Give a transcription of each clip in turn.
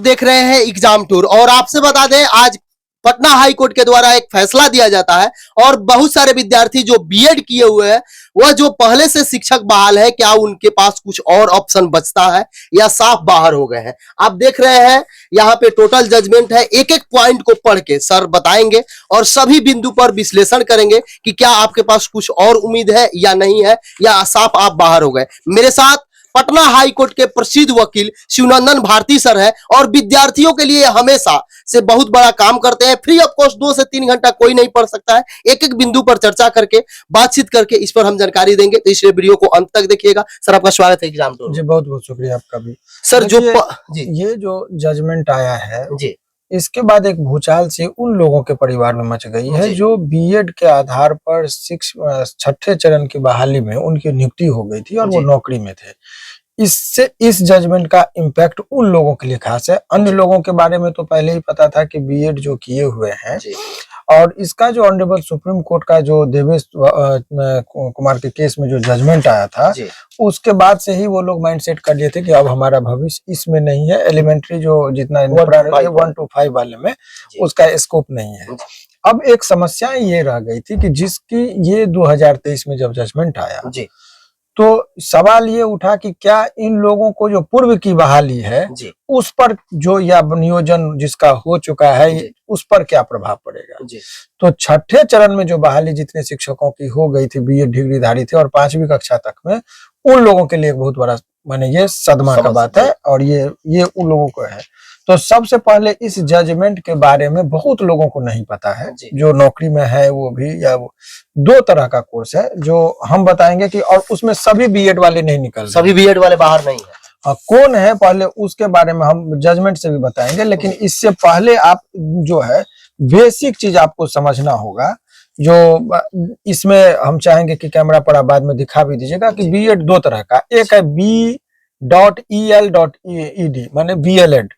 देख रहे हैं एग्जाम टूर और आपसे बता दें आज पटना हाई कोर्ट के द्वारा एक फैसला दिया जाता है और बहुत सारे विद्यार्थी जो बीएड किए हुए हैं वह जो पहले से शिक्षक बहाल है क्या उनके पास कुछ और ऑप्शन बचता है या साफ बाहर हो गए हैं। आप देख रहे हैं यहाँ पे टोटल जजमेंट है, एक एक पॉइंट को पढ़ के सर बताएंगे और सभी बिंदु पर विश्लेषण करेंगे कि क्या आपके पास कुछ और उम्मीद है या नहीं है या साफ आप बाहर हो गए। मेरे साथ पटना हाई कोर्ट के प्रसिद्ध वकील शिवनंदन भारती सर है और विद्यार्थियों के लिए हमेशा से बहुत बड़ा काम करते हैं। फ्री ऑफ कॉस्ट 2 से 3 घंटा कोई नहीं पढ़ सकता है, एक एक बिंदु पर चर्चा करके बातचीत करके इस पर हम जानकारी देंगे, तो इसलिए वीडियो को अंत तक देखिएगा। सर आपका स्वागत है एग्जाम टूर। जी बहुत बहुत शुक्रिया आपका भी। सर जो ये जो जजमेंट आया है जी इसके बाद एक भूचाल से उन लोगों के परिवार में मच गई है जो बीएड के आधार पर छठे चरण की बहाली में उनकी नियुक्ति हो गई थी और वो नौकरी में थे। इससे इस जजमेंट का इम्पैक्ट उन लोगों के लिए खास है। अन्य लोगों के बारे में तो पहले ही पता था कि बीएड जो किए हुए हैं और इसका जो ऑनरेबल सुप्रीम कोर्ट का जो देवेश कुमार के केस में जो जजमेंट आया था उसके बाद से ही वो लोग माइंडसेट कर लिए थे कि अब हमारा भविष्य इसमें नहीं है। एलिमेंट्री जो जितना 1 to 5 वाले में उसका स्कोप नहीं है। अब एक समस्या ये रह गई थी कि जिसकी ये 2023 में जब जजमेंट आया तो सवाल ये उठा कि क्या इन लोगों को जो पूर्व की बहाली है उस पर जो या नियोजन जिसका हो चुका है उस पर क्या प्रभाव पड़ेगा। तो छठे चरण में जो बहाली जितने शिक्षकों की हो गई थी बीएड डिग्रीधारी थे और 5वीं कक्षा तक में उन लोगों के लिए एक बहुत बड़ा माने ये सदमा का बात है और ये उन लोगों को है। तो सबसे पहले इस जजमेंट के बारे में बहुत लोगों को नहीं पता है, जो नौकरी में है वो भी, या वो 2 तरह का कोर्स है जो हम बताएंगे कि और उसमें सभी बीएड वाले नहीं निकल, सभी बीएड वाले बाहर नहीं है। कौन है पहले उसके बारे में हम जजमेंट से भी बताएंगे, लेकिन इससे पहले आप जो है बेसिक चीज आपको समझना होगा जो इसमें हम चाहेंगे कि कैमरा पर आप बाद में दिखा भी दीजिएगा कि बीएड 2 तरह का, एक है B.EL.ED माने बीएलएड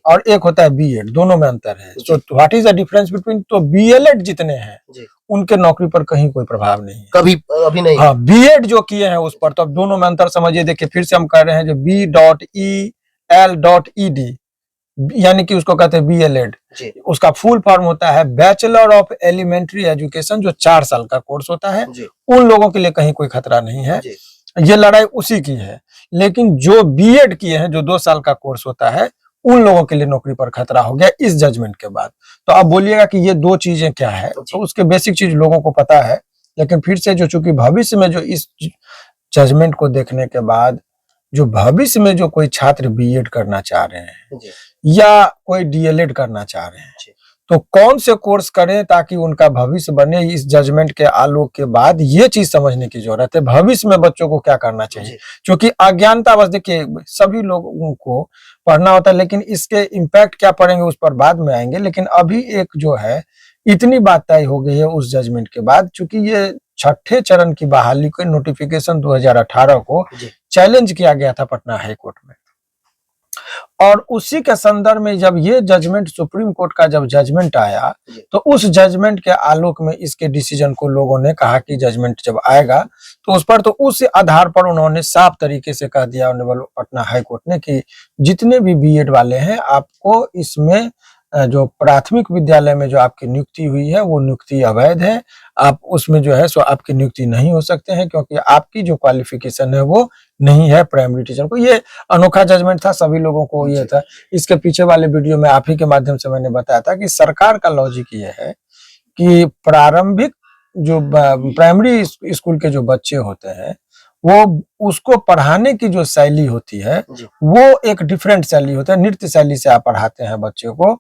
और एक होता है बीएड, दोनों में अंतर है। तो what is the difference between, तो बीएलएड जितने हैं उनके नौकरी पर कहीं कोई प्रभाव नहीं है, कभी अभी नहीं। हाँ, बीएड जो किए हैं उस पर, तो अब दोनों में अंतर समझिए। देखिए फिर से हम कह रहे हैं जो B.EL.ED यानी कि उसको कहते हैं बीएलएड, उसका फुल फॉर्म होता है बैचलर ऑफ एलिमेंट्री एजुकेशन, जो 4 साल का कोर्स होता है। उन लोगों के लिए कहीं कोई खतरा नहीं है, ये लड़ाई उसी की है। लेकिन जो बीएड किए हैं जो 2 साल का कोर्स होता है उन लोगों के लिए नौकरी पर खतरा हो गया इस जजमेंट के बाद। तो आप बोलिएगा कि ये 2 चीजें क्या है, तो उसके बेसिक चीज लोगों को पता है, लेकिन फिर से जो चूंकि भविष्य में जो इस जजमेंट को देखने के बाद जो भविष्य में जो कोई छात्र बीएड करना चाह रहे हैं या कोई डीएलएड करना चाह रहे हैं तो कौन से कोर्स करें ताकि उनका भविष्य बने, इस जजमेंट के आलोक के बाद ये चीज समझने की जरूरत है भविष्य में बच्चों को क्या करना चाहिए। क्योंकि अज्ञानता बस, देखिए सभी लोगों को पढ़ना होता है लेकिन इसके इम्पैक्ट क्या पड़ेंगे उस पर बाद में आएंगे। लेकिन अभी एक जो है इतनी बात तय हो गई है उस जजमेंट के बाद, चूंकि ये छठे चरण की बहाली के नोटिफिकेशन 2018 को चैलेंज किया गया था पटना हाई कोर्ट में, और उसी के संदर्भ में जब ये जजमेंट सुप्रीम कोर्ट का जब जजमेंट आया तो उस जजमेंट के आलोक में इसके डिसीजन को लोगों ने कहा कि जजमेंट जब आएगा तो उस पर, तो उस आधार पर उन्होंने साफ तरीके से कह दिया ऑनरेबल पटना हाई कोर्ट ने कि जितने भी बीएड वाले हैं आपको इसमें जो प्राथमिक विद्यालय में जो आपकी नियुक्ति हुई है वो नियुक्ति अवैध है, आप उसमें जो है सो आपकी नियुक्ति नहीं हो सकते हैं क्योंकि आपकी जो क्वालिफिकेशन है वो नहीं है प्राइमरी टीचर को। ये अनोखा जजमेंट था, सभी लोगों को ये था। इसके पीछे वाले वीडियो में आप ही के माध्यम से मैंने बताया था कि सरकार का लॉजिक ये है कि प्रारंभिक जो प्राइमरी स्कूल के जो बच्चे होते हैं वो उसको पढ़ाने की जो शैली होती है वो एक डिफरेंट शैली होता है, नृत्य शैली से आप पढ़ाते हैं बच्चे को,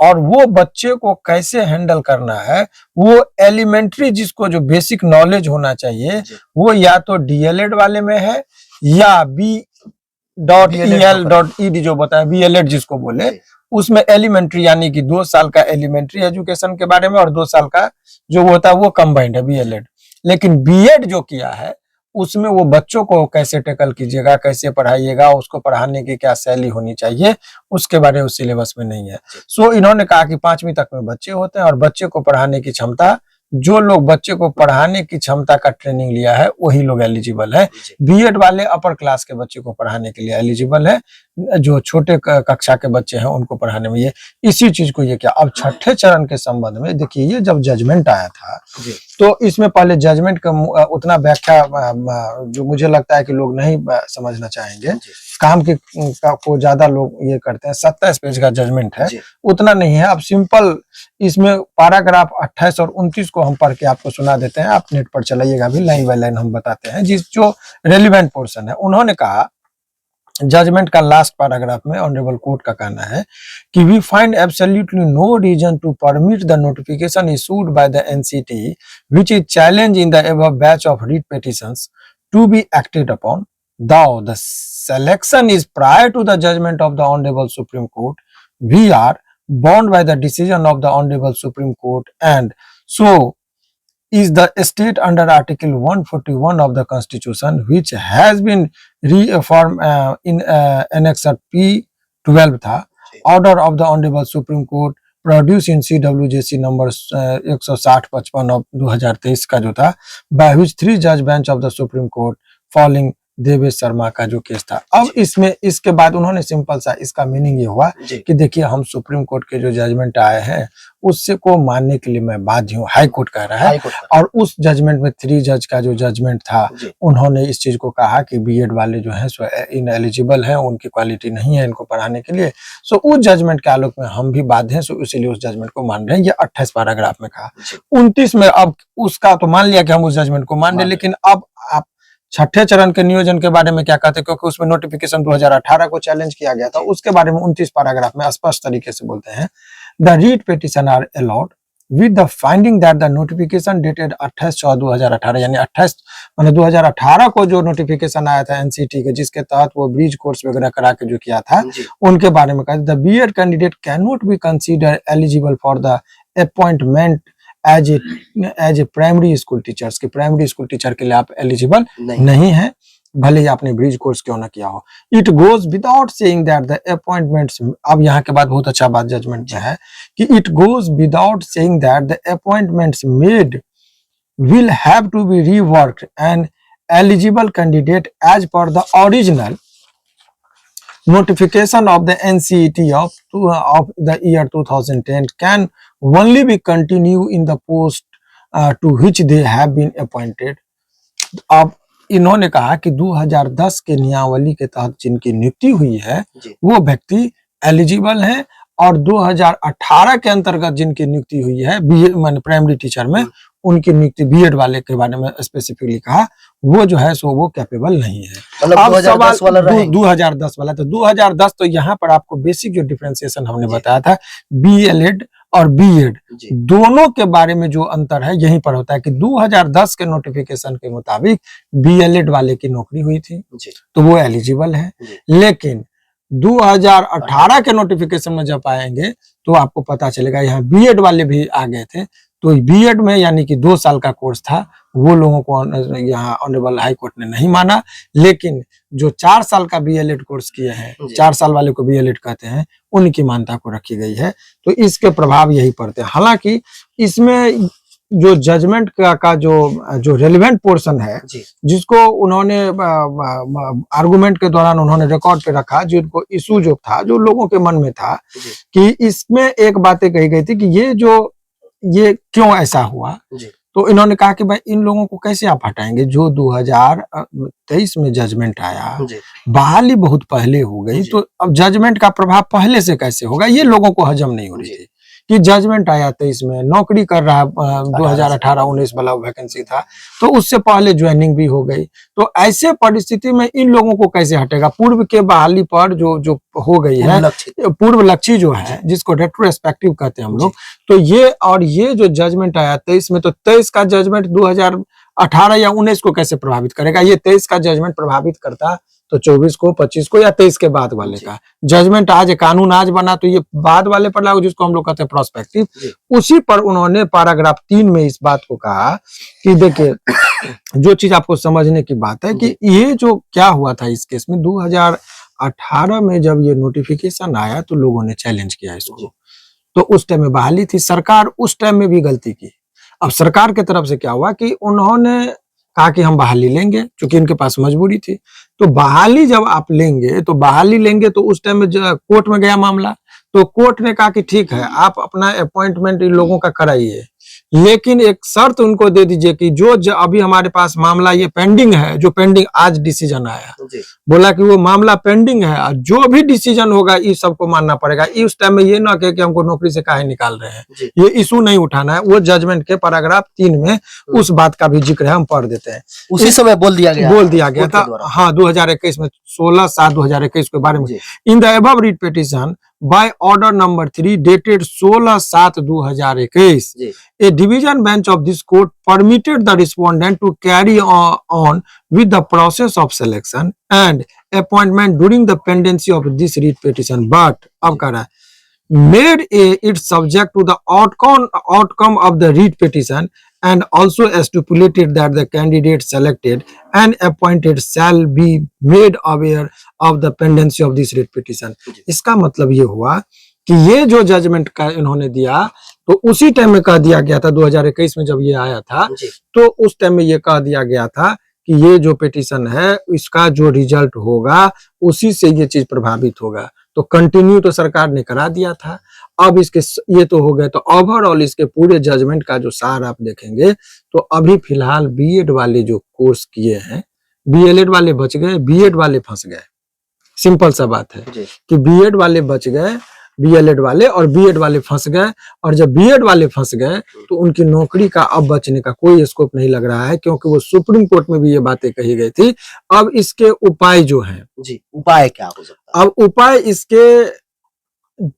और वो बच्चे को कैसे हैंडल करना है वो एलिमेंट्री जिसको जो बेसिक नॉलेज होना चाहिए वो या तो डीएलएड वाले में है या B.EL.ED जो बताया बीएलएड जिसको बोले उसमें एलिमेंट्री यानी कि 2 साल का एलिमेंट्री एजुकेशन के बारे में और 2 साल का जो होता है वो कंबाइंड है बीएलएड। लेकिन बीएड जो किया है उसमें वो बच्चों को कैसे टैकल कीजिएगा, कैसे पढ़ाइएगा, उसको पढ़ाने की क्या शैली होनी चाहिए उसके बारे में उस सिलेबस में नहीं है। सो इन्होंने कहा कि 5वीं तक में बच्चे होते हैं और बच्चे को पढ़ाने की क्षमता, जो लोग बच्चे को पढ़ाने की क्षमता का ट्रेनिंग लिया है वही लोग एलिजिबल है। बीएड वाले अपर क्लास के बच्चे को पढ़ाने के लिए एलिजिबल है, जो छोटे कक्षा के बच्चे हैं उनको पढ़ाने में ये इसी चीज को ये क्या। अब छठे चरण के संबंध में देखिए, ये जब जजमेंट आया था तो इसमें पहले जजमेंट का उतना व्याख्या जो मुझे लगता है कि लोग नहीं समझना चाहेंगे, काम के को ज्यादा लोग ये करते हैं। 27 पेज का जजमेंट है, उतना नहीं है। अब सिंपल इसमें पैराग्राफ 28 और 29 को हम पढ़ के आपको सुना देते हैं, आप नेट पर चलाइएगा भी, लाइन बाय लाइन हम बताते हैं जिस जो रेलिवेंट पोर्शन है। उन्होंने कहा जजमेंट का लास्ट पैराग्राफ में ऑनरेबल कोर्ट का कहना है कि we find absolutely no reason to permit the notification issued by the NCT which is challenge in the above batch of writ petitions to be acted upon though the selection is prior to the judgment of the Honorable Supreme Court. We are bound by the decision of the Honorable Supreme Court, and so is the state under Article 141 of the Constitution, which has been reaffirmed in Annex P12 था, Order of the Honorable Supreme Court produced in CWJC number 160/55 of 2023 का जो था, by which 3 judge bench of the Supreme Court falling Devesh Sharma का जो case था। अब इसमें इसके बाद उन्होंने सिंपल सा इसका मीनिंग ये हुआ कि देखिए हम सुप्रीम कोर्ट के जो जजमेंट आए हैं उससे को मानने के लिए मैं बाध्य हूँ, हाई कोर्ट कह रहा है। और उस जजमेंट में 3 जज का जो जजमेंट था उन्होंने इस चीज को कहा कि बीएड वाले जो हैं सो इनएलिजिबल हैं, उनकी क्वालिटी नहीं है इनको पढ़ाने के लिए। सो उस जजमेंट के आलोक में हम भी बाध्य हैं, सो इसीलिए उस जजमेंट को मान रहे हैं। ये 28 पैराग्राफ में कहा। 29 में अब उसका तो मान लिया कि हम उस जजमेंट को मान रहे, लेकिन अब आप छठे चरण के नियोजन के बारे में क्या कहते हैं, क्योंकि उसमें नोटिफिकेशन 2018 को चैलेंज किया गया था, उसके बारे में 29 पैराग्राफ में स्पष्ट तरीके से बोलते हैं, the writ petition are allowed with the finding that the notification dated 28/6/2018, यानी 28 माने 2018 को जो नोटिफिकेशन आया था एनसीटी के, जिसके तहत वो ब्रिज कोर्स वगैरह करा के जो किया था, उनके बारे में कहते the BEd candidate can not be consider eligible for the appointment as a primary school teachers के, प्राइमरी स्कूल टीचर के लिए आप एलिजिबल नहीं है, भले ही आपने ब्रिज कोर्स क्यों ना किया हो। It goes without saying that the appointments, अब यहाँ के बाद बहुत अच्छा बात जजमेंट में है कि it goes without saying that the appointments made will have to be reworked and eligible candidate as per the original notification of the NCET of the year 2010 can only be continue in the post to which they have been appointed. अब इन्होंने कहा कि 2010 के नियमावली के तहत जिनकी नियुक्ति हुई है वो व्यक्ति एलिजिबल हैं, और 2018 के अंतर्गत जिनकी नियुक्ति हुई है बीएड माने प्राइमरी टीचर में, उनकी नियुक्ति बीएड वाले के बारे में स्पेसिफिकली कहा, वो जो है सो वो कैपेबल नहीं है। मतलब 2010 वाला 2010 वाला तो 2010 तो यहाँ पर आपको बेसिक जो डिफरेंशिएशन हमने बताया था, बीएलएड और बीएड दोनों के बारे में जो अंतर है यहीं पर होता है कि 2010 के नोटिफिकेशन के मुताबिक बीएलएड वाले की नौकरी हुई थी तो वो एलिजिबल है, लेकिन 2018 के नोटिफिकेशन में जब आएंगे तो आपको पता चलेगा यहाँ बीएड वाले भी आ गए थे, तो बीएड में यानी कि 2 साल का कोर्स था, वो लोगों को यहाँ ऑनरेबल हाई कोर्ट ने नहीं माना, लेकिन जो 4 साल का बीएलएड कोर्स किए हैं, 4 साल वाले को बीएलएड कहते हैं, उनकी मान्यता को रखी गई है। तो इसके प्रभाव यही पड़ते हैं। हालांकि इसमें जो जजमेंट का जो रेलिवेंट पोर्शन है, जिसको उन्होंने आर्गुमेंट के दौरान उन्होंने रिकॉर्ड पे रखा, जिनको इशू जो था, जो लोगों के मन में था कि इसमें एक बातें कही गई थी कि ये क्यों ऐसा हुआ, तो इन्होंने कहा कि भाई इन लोगों को कैसे आप हटाएंगे, जो 2023 में जजमेंट आया, बहाली बहुत पहले हो गई, तो अब जजमेंट का प्रभाव पहले से कैसे होगा, ये लोगों को हजम नहीं हो रही थी कि जजमेंट आया 23 में, नौकरी कर रहा 2018-19 वाला वैकेंसी था, तो उससे पहले ज्वाइनिंग भी हो गई, तो ऐसे परिस्थिति में इन लोगों को कैसे हटेगा। पूर्व के बहाली पर जो हो गई है, पूर्व लक्षी जो है, जिसको रेट्रोस्पेक्टिव कहते हैं हम लोग, तो ये जो जजमेंट आया 23 में, तो 23 का जजमेंट 2018 या 19 को कैसे प्रभावित करेगा। ये 23 का जजमेंट प्रभावित करता तो 24 को, 25 को या 23 के बाद वाले का जजमेंट, आज कानून आज बना तो ये बाद वाले पर लागू, जिसको हम लोग कहते हैं प्रोस्पेक्टिव। उसी पर उन्होंने पैराग्राफ 3 में इस बात को कहा कि देखिए जो चीज आपको समझने की बात है कि ये जो क्या हुआ था इस केस में, 2018 में जब ये नोटिफिकेशन आया तो लोगों ने चैलेंज किया इसको, तो उस टाइम में बहाली थी, सरकार उस टाइम में भी गलती की। अब सरकार की तरफ से क्या हुआ कि उन्होंने कहा कि हम बहाली लेंगे, क्योंकि इनके पास मजबूरी थी, तो बहाली जब आप लेंगे तो बहाली लेंगे तो उस टाइम में कोर्ट में गया मामला, तो कोर्ट ने कहा कि ठीक है आप अपना अपॉइंटमेंट इन लोगों का कराइए, लेकिन एक शर्त उनको दे दीजिए कि जो अभी हमारे पास मामला ये पेंडिंग है, जो पेंडिंग आज डिसीजन आया, बोला कि वो मामला पेंडिंग है और जो भी डिसीजन होगा इस सबको मानना पड़ेगा। इस टाइम में ये ना कहे कि हमको नौकरी से काहे निकाल रहे हैं, ये इशू नहीं उठाना है। वो जजमेंट के पैराग्राफ 3 में उस बात का भी जिक्र है, हम पढ़ देते हैं। उसी समय बोल दिया गया था। हाँ, 2021 में 16/7/2021 के बारे में। In the above writ petition by order number 3 dated 16/7/2021, a division bench of this court permitted the respondent to carry on with the process of selection and appointment during the pendency of this writ petition, but अब कह रहा है made it subject to the outcome of the writ petition and also stipulated that the candidate selected and appointed shall be made aware of the pendency of this writ petition। इसका मतलब ये हुआ कि ये जो जजमेंट का इन्होंने दिया तो उसी टाइम में कह दिया गया था, 2021 में जब ये आया था तो उस टाइम में ये कह दिया गया था कि ये जो पिटीशन है इसका जो रिजल्ट होगा उसी से ये चीज प्रभावित होगा। तो कंटिन्यू तो सरकार ने करा दिया था। अब इसके ये तो हो गए, तो ओवरऑल इसके पूरे जजमेंट का जो सार आप देखेंगे तो अभी फिलहाल बीएड वाले जो कोर्स किए हैं, बीएलएड वाले बच गए, बीएड वाले फंस गए। सिंपल सा बात है कि बीएड वाले बच गए, बीएलएड वाले, और बीएड वाले फंस गए। और जब बीएड वाले फंस गए तो उनकी नौकरी का अब बचने का कोई स्कोप नहीं लग रहा है, क्योंकि वो सुप्रीम कोर्ट में भी ये बातें कही गई थी। अब इसके उपाय जो हैं, उपाय क्या हो सकता है? अब उपाय इसके,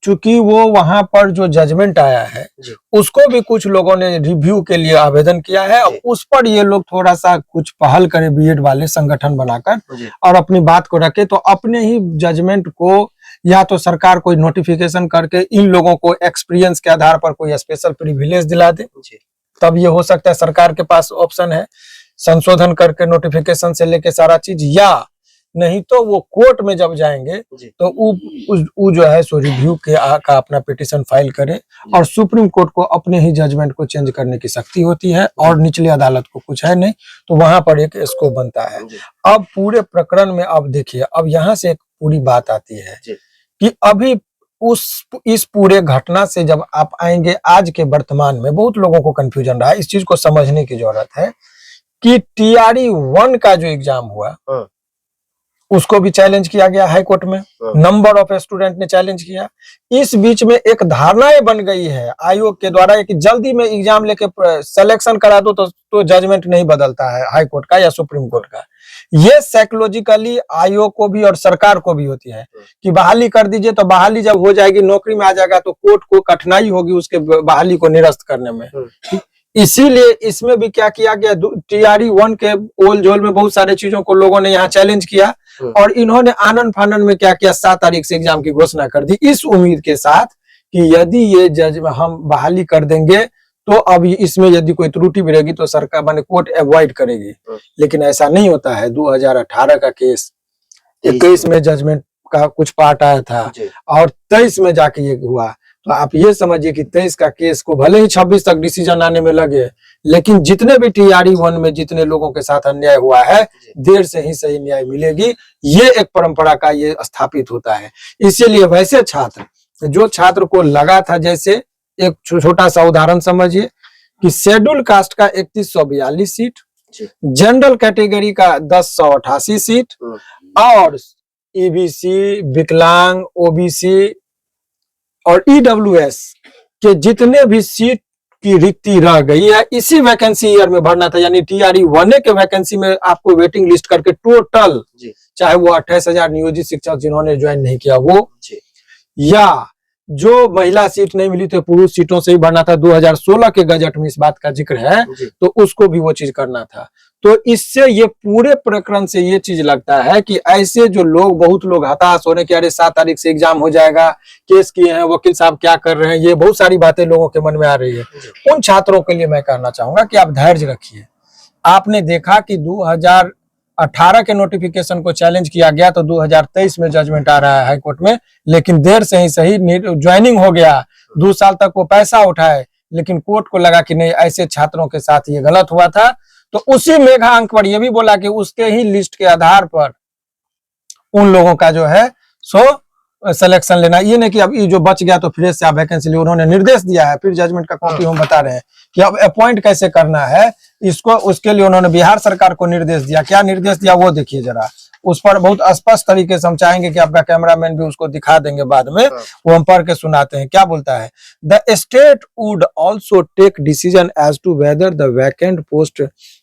चूंकि वो वहां पर जो जजमेंट आया है उसको भी कुछ लोगों ने रिव्यू के लिए आवेदन किया है और उस पर ये लोग थोड़ा सा कुछ पहल करे, बीएड वाले संगठन बनाकर और अपनी बात को रखे, तो अपने ही जजमेंट को या तो सरकार कोई नोटिफिकेशन करके इन लोगों को एक्सपीरियंस के आधार पर कोई स्पेशल प्रिविलेज दिला दे, तब ये हो सकता है। सरकार के पास ऑप्शन है संशोधन करके नोटिफिकेशन से लेके सारा चीज, या नहीं तो वो कोर्ट में जब जाएंगे तो वो जो है सो रिव्यू का अपना पिटीशन फाइल करे, और सुप्रीम कोर्ट को अपने ही जजमेंट को चेंज करने की शक्ति होती है और निचली अदालत को कुछ है नहीं, तो वहां पर एक स्कोप बनता है। अब पूरे प्रकरण में अब देखिए, अब यहाँ से एक पूरी बात आती है कि अभी इस पूरे घटना से जब आप आएंगे आज के वर्तमान में, बहुत लोगों को कंफ्यूजन रहा है, इस चीज को समझने की जरूरत है कि TRE 1 का जो एग्जाम हुआ उसको भी चैलेंज किया गया हाई कोर्ट में, नंबर ऑफ स्टूडेंट ने चैलेंज किया। इस बीच में एक धारणाएं बन गई है आयोग के द्वारा कि जल्दी में एग्जाम लेके सिलेक्शन करा दो तो जजमेंट नहीं बदलता है हाई कोर्ट का या सुप्रीम कोर्ट का। ये साइकोलॉजिकली आयोग को भी और सरकार को भी होती है कि बहाली कर दीजिए, तो बहाली जब हो जाएगी, नौकरी में आ जाएगा, तो कोर्ट को कठिनाई होगी उसके बहाली को निरस्त करने में। इसीलिए इसमें भी क्या किया गया, TRE 1 के ओल झोल में बहुत सारे चीजों को लोगों ने यहाँ चैलेंज किया और इन्होंने आनंद फानन में क्या किया, 7 तारीख से एग्जाम की घोषणा कर दी, इस उम्मीद के साथ कि यदि ये जज हम बहाली कर देंगे तो अब इसमें यदि कोई त्रुटि भी रहेगी तो सरकार माने कोर्ट अवॉइड करेगी। लेकिन ऐसा नहीं होता है। 2018 का केस 21 में जजमेंट का कुछ पार्ट आया था और 23 में जाके ये हुआ। तो आप ये समझिए कि 23 का केस को भले ही 26 तक डिसीजन आने में लगे, लेकिन जितने भी TRE 1 में जितने लोगों के साथ अन्याय हुआ है, देर से ही सही न्याय मिलेगी। ये एक परंपरा का ये स्थापित होता है। इसीलिए वैसे छात्र, जो छात्र को लगा था, जैसे एक छोटा सा उदाहरण समझिए कि शेड्यूल कास्ट का 3142 सीट, जनरल कैटेगरी का 1088 सीट और EBC, विकलांग, OBC और EWS के जितने भी सीट की रिक्ति रह गई है, इसी वैकेंसी ईयर में भरना था। यानी TRE 1 के वैकेंसी में आपको वेटिंग लिस्ट करके टोटल, चाहे वो 28,000 नियोजित शिक्षक जिन्होंने ज्वाइन नहीं किया वो, या जो महिला सीट नहीं मिली तो पुरुष सीटों से ही भरना था। 2016 के गजट में इस बात का जिक्र है, तो उसको भी वो चीज करना था। तो इससे ये पूरे प्रकरण से ये चीज लगता है कि ऐसे जो लोग, बहुत लोग हताश हो रहे कि अरे 7 तारीख से एग्जाम हो जाएगा, केस किए हैं, वकील साहब क्या कर रहे हैं, ये बहुत सारी बातें लोगों के मन में आ रही है। उन छात्रों के लिए मैं कहना चाहूंगा कि आप धैर्य रखिए। आपने देखा कि 2018 के नोटिफिकेशन को चैलेंज किया गया तो 2023 में जजमेंट आ रहा है हाई कोर्ट में, लेकिन देर से ही सही ज्वाइनिंग हो गया। 2 साल तक वो पैसा उठाए, लेकिन कोर्ट को लगा कि नहीं, ऐसे छात्रों के साथ ये गलत हुआ था। तो उसी मेघा अंक पर ये भी बोला कि उसके ही लिस्ट के आधार पर उन लोगों का जो है सो सिलेक्शन लेना। ये नहीं कि अब ये जो बच गया तो फिर से आप वैकेंसी लिए, उन्होंने निर्देश दिया है, फिर जजमेंट का कॉपी हम बता रहे हैं कि अब अपॉइंट कैसे करना है इसको, उसके लिए उन्होंने बिहार सरकार को निर्देश दिया। क्या निर्देश दिया वो देखिए जरा, उस पर बहुत स्पष्ट तरीके से हम चाहेंगे कि आपका कैमरामैन भी उसको दिखा देंगे बाद में, वो हम पढ़ के सुनाते हैं। क्या बोलता है? The state would also take decision as to whether the vacant post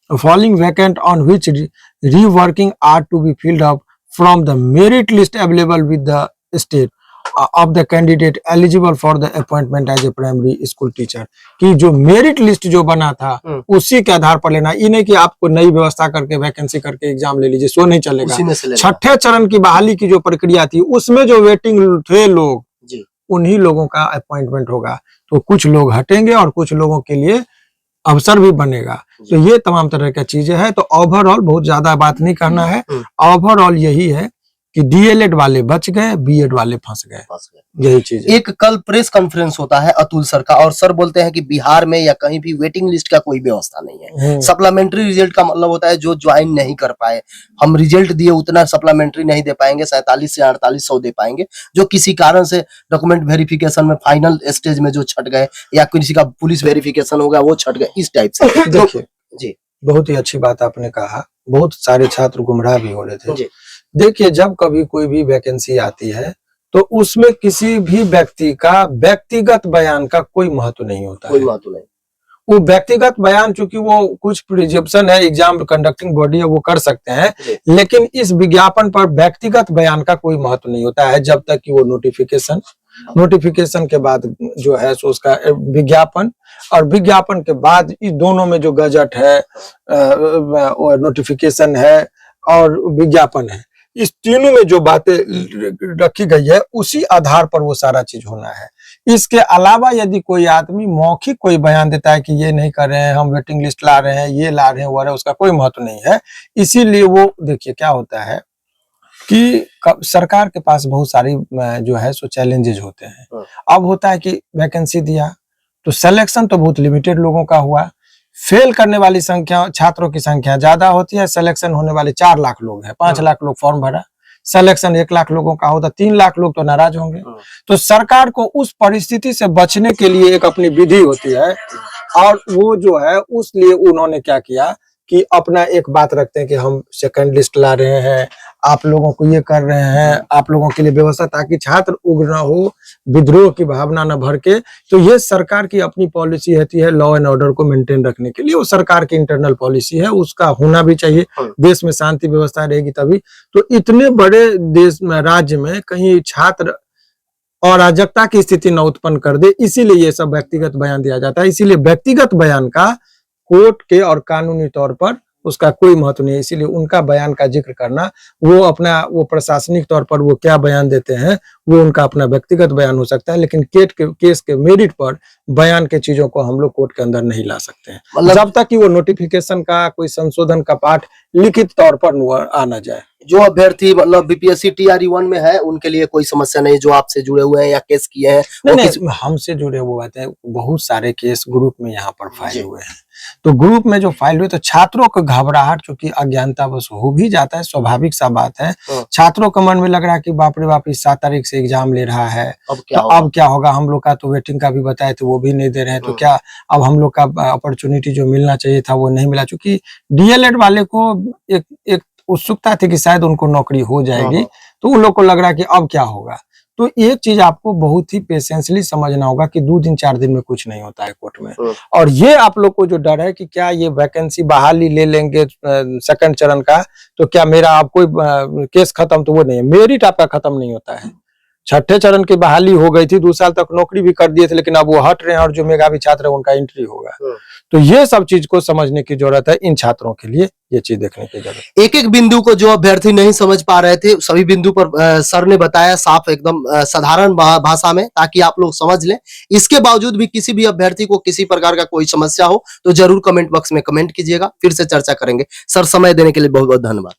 following vacant on which reworking are to be filled up from the merit list available with the state of the candidate eligible for the appointment as a primary school teacher. कि जो merit list जो बना था उसी के आधार पर लेना। ये नहीं कि आपको नई व्यवस्था करके वैकेंसी करके एग्जाम ले लीजिए, सो नहीं चलेगा। छठे चरण की बहाली की जो प्रक्रिया थी उसमें जो वेटिंग थे लोग, उन्हीं लोगों का अपॉइंटमेंट होगा। तो कुछ लोग हटेंगे और कुछ लोगों के लिए अवसर भी बनेगा। तो ये तमाम तरह की चीजें हैं। तो ओवरऑल बहुत ज्यादा बात नहीं करना है, ओवरऑल यही है कि डीएलएड वाले बच गए, बीएड वाले फंस गए, यही चीज है। एक कल प्रेस कॉन्फ्रेंस होता है अतुल सर का, और सर बोलते हैं कि बिहार में या कहीं भी वेटिंग लिस्ट का कोई व्यवस्था नहीं है। सप्लीमेंट्री रिजल्ट का मतलब होता है जो ज्वाइन नहीं कर पाए, हम रिजल्ट दिए उतना सप्लीमेंट्री नहीं दे पाएंगे, 47 से 4800 दे पाएंगे, जो किसी कारण से डॉक्यूमेंट वेरिफिकेशन में फाइनल स्टेज में जो छट गए, या किसी का पुलिस वेरिफिकेशन होगा वो छट गए, इस टाइप से। देखिए जी, बहुत ही अच्छी बात आपने कहा। बहुत सारे छात्र गुमराह भी हो रहे थे। देखिए, जब कभी कोई भी वैकेंसी आती है तो उसमें किसी भी व्यक्ति का व्यक्तिगत बयान का कोई महत्व नहीं होता, कोई महत्व नहीं। वो व्यक्तिगत बयान, चूंकि वो कुछ प्रिजम्पशन है, एग्जाम कंडक्टिंग बॉडी है, वो कर सकते हैं, लेकिन इस विज्ञापन पर व्यक्तिगत बयान का कोई महत्व नहीं होता है जब तक कि वो नोटिफिकेशन के बाद जो है सो उसका विज्ञापन, और विज्ञापन के बाद इस दोनों में जो गजट है, नोटिफिकेशन है और विज्ञापन है, इस तीनों में जो बातें रखी गई है उसी आधार पर वो सारा चीज होना है। इसके अलावा यदि कोई आदमी मौखिक कोई बयान देता है कि ये नहीं कर रहे हैं, हम वेटिंग लिस्ट ला रहे हैं, ये ला रहे हैं, वो रहे, उसका कोई महत्व नहीं है। इसीलिए वो देखिए क्या होता है कि सरकार के पास बहुत सारी जो है सो चैलेंजेस होते हैं। अब होता है कि वैकेंसी दिया तो सिलेक्शन तो बहुत लिमिटेड लोगों का हुआ, फेल करने वाली संख्या, छात्रों की संख्या ज्यादा होती है, सिलेक्शन होने वाले 4 लाख लोग हैं, 5 लाख लोग फॉर्म भरा, सिलेक्शन 1 लाख लोगों का होता, 3 लाख लोग तो नाराज होंगे। तो सरकार को उस परिस्थिति से बचने के लिए एक अपनी विधि होती है, और वो जो है उस लिए उन्होंने क्या किया कि अपना एक बात रखते हैं कि हम सेकंड लिस्ट ला रहे हैं, आप लोगों को ये कर रहे हैं, आप लोगों के लिए व्यवस्था, ताकि छात्र उग्र न हो, विद्रोह की भावना न भर के। तो ये सरकार की अपनी पॉलिसी रहती है लॉ एंड ऑर्डर को मेंटेन रखने के लिए, वो सरकार की इंटरनल पॉलिसी है, उसका होना भी चाहिए। देश में शांति व्यवस्था रहेगी तभी। तो इतने बड़े देश में, राज्य में कहीं छात्र अराजकता की स्थिति न उत्पन्न कर दे, इसीलिए ये सब व्यक्तिगत बयान दिया जाता है। इसीलिए व्यक्तिगत बयान का कोर्ट के और कानूनी तौर पर उसका कोई महत्व नहीं है। इसीलिए उनका बयान का जिक्र करना, वो अपना, वो प्रशासनिक तौर पर वो क्या बयान देते हैं वो उनका अपना व्यक्तिगत बयान हो सकता है, लेकिन केस के मेरिट पर बयान के चीजों को हम लोग कोर्ट के अंदर नहीं ला सकते हैं, मतलब जब तक कि वो नोटिफिकेशन का कोई संशोधन का पाठ लिखित तौर पर आ ना जाए। जो अभ्यर्थी मतलब बीपीएससी टीआरई 1 में है उनके लिए कोई समस्या नहीं, जो आपसे जुड़े हुए हैं या केस किए हैं? नहीं, हमसे जुड़े हुए हैं बहुत सारे केस ग्रुप में यहाँ पर फाइल हुए हैं। तो ग्रुप में जो फाइल हुए, तो छात्रों को घबराहट, चूंकि अज्ञानता बस हो भी जाता है, स्वाभाविक सा बात है। छात्रों के मन में लग रहा है कि बाप रे बाप, इस 7 तारीख से एग्जाम ले रहा है, अब क्या होगा, हम लोग का तो वेटिंग का भी बताए थे वो भी नहीं दे रहे हैं, तो क्या अब हम लोग का अपॉर्चुनिटी जो मिलना चाहिए था वो नहीं मिला। चूंकि डीएलएड वाले को एक उत्सुकता थी कि शायद उनको नौकरी हो जाएगी, तो उन लोग को लग रहा है कि अब क्या होगा। तो एक चीज आपको बहुत ही पेशेंसली समझना होगा कि 2 दिन 4 दिन में कुछ नहीं होता है कोर्ट में। और ये आप लोग को जो डर है कि क्या ये वैकेंसी बहाली ले लेंगे सेकंड चरण का, तो क्या मेरा अब कोई केस खत्म, तो वो नहीं है। मेरिट आपका खत्म नहीं होता है। छठे चरण की बहाली हो गई थी, 2 साल तक नौकरी भी कर दिए थे, लेकिन अब वो हट रहे हैं और जो मेधावी छात्र है उनका एंट्री होगा। तो ये सब चीज को समझने की जरूरत है, इन छात्रों के लिए ये चीज देखने की जरूरत है। एक एक बिंदु को जो अभ्यर्थी नहीं समझ पा रहे थे, सभी बिंदु पर सर ने बताया साफ एकदम साधारण भाषा में, ताकि आप लोग समझ लें। इसके बावजूद भी किसी भी अभ्यर्थी को किसी प्रकार का कोई समस्या हो तो जरूर कमेंट बॉक्स में कमेंट कीजिएगा, फिर से चर्चा करेंगे। सर, समय देने के लिए बहुत बहुत धन्यवाद।